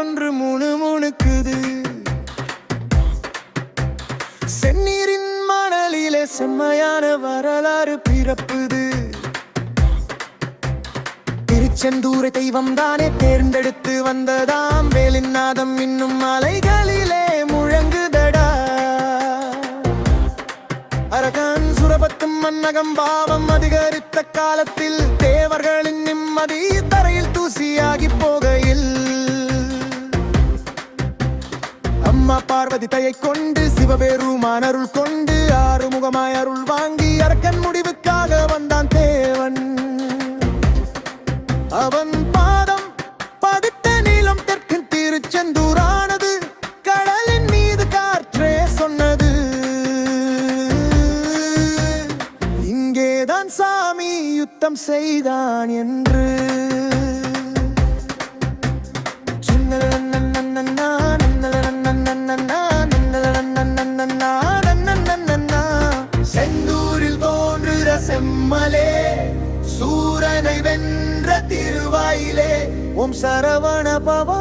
ஒன்று முணுமுணுக்குது. செந்நீரின் மணலிலே செம்மையான வரலாறு பிறப்புது. திருச்செந்தூரை தெய்வம் தானே தேர்ந்தெடுத்து வந்ததாம். வேலின் நாதம் இன்னும் மலைகளிலே முழங்குதடா. அரகன் சுரபத்தும் மன்னகம் பாவம் அதிகரித்த காலத்தில் தேவர்களின் நிம்மதி தரையில் தூசியாகி போகையில் அம்மா பார்வதி தயை கொண்டு சிவபெருமான் அருள் கொண்டு ஆறுமுகமாய் அருள் வாங்கி அரக்கன் முடிவுக்காக வந்தான் தேவன். அவன் பாதம் பதித்த நீளம் தெற்கின் திருச்செந்தூரானது. கடலின் மீது காற்றே சொன்னது, இங்கேதான் சாமி யுத்தம் செய்தான் என்று. செந்தூரில் தோன்றுற செம்மலே சூரனை வென்ற திருவாயிலே ஓம் சரவண பவா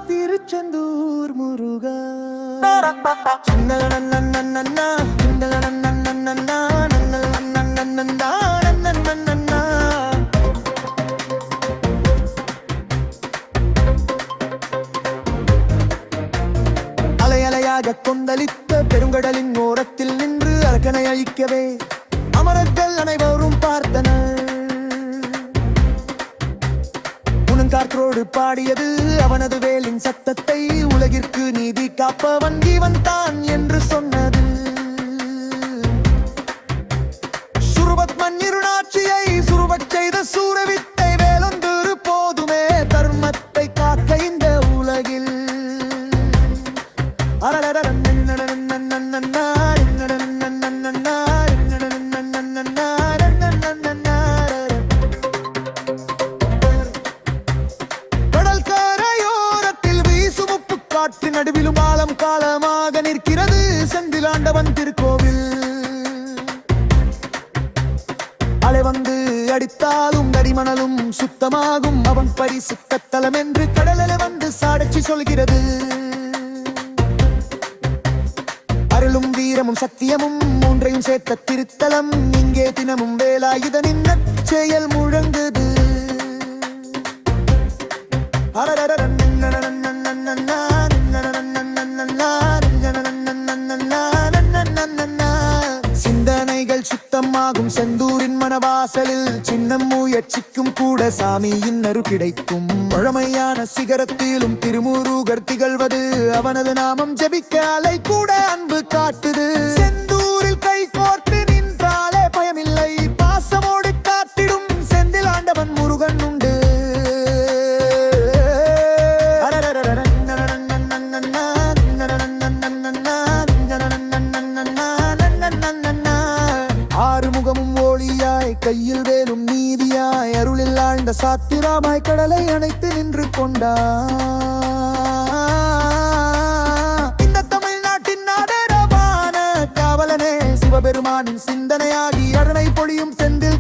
திருச்செந்தூர் முருகா. அலையலையாக கொந்தளித்த பெருங்கடலின் ஓரத்தில் நின்று அரக்கனை அழிக்கவே அமரர்கள் அனைவரும் பார்த்தனர். உணங்காற்றோடு பாடியது அவனது வேலின் சத்தத்தை. உலகிற்கு நீதி காப்பவன் இவன் தான் என்று சொன்னது. சுருபத் மன்னிருநாட்சியை சுருபச் செய்த சூரவித்தை வேலொன்று போதுமே தர்மத்தை காக்க இந்த உலகில். காற்றின் நடுவிலும் காலம் காலமாக நிற்கிறது செந்திலாண்டவன் திருக்கோவில். அலை வந்து அடித்தாலும் நரிமணலும் சுத்தமாகும் அவன் பரிசுத்த தலம் என்று கடலில் வந்து சாட்சி சொல்கிறது. அருளும் வீரமும் சத்தியமும் மூன்றையும் சேர்த்த திருத்தலம். இங்கே தினமும் வேலாயுதனின் நற்செயல் முழங்குது. சிந்தனைகள் சுத்தமாகும் செந்தூரின் மனவாசலில் சின்னம் முயற்சிக்கும் கூட சாமியின் அருள் கிடைக்கும். பழமையான சிகரத்திலும் திருமுருகர் திகழ்வது அவனது நாமம் ஜபிக்க அலை கூட அன்பு காட்டுது. செந்தூரில் கை கோர்த்து நின்றாலே பயமில்லை பாசமோடு காத்திடும் செந்தில் ஆண்டவன் முருகன் உண்டு. ஆறுமுகமும் ஒளியாய் கையில் வேலும் நீதியாய் அருளில் ஆழ்ந்த சாத்திராமாய் கடலை அணைத்து நின்று கொண்டா. இந்த தமிழ்நாட்டின் நாடரவான காவலனே சிவபெருமானின் சிந்தனையாகி அரணை பொழியும் செந்தில்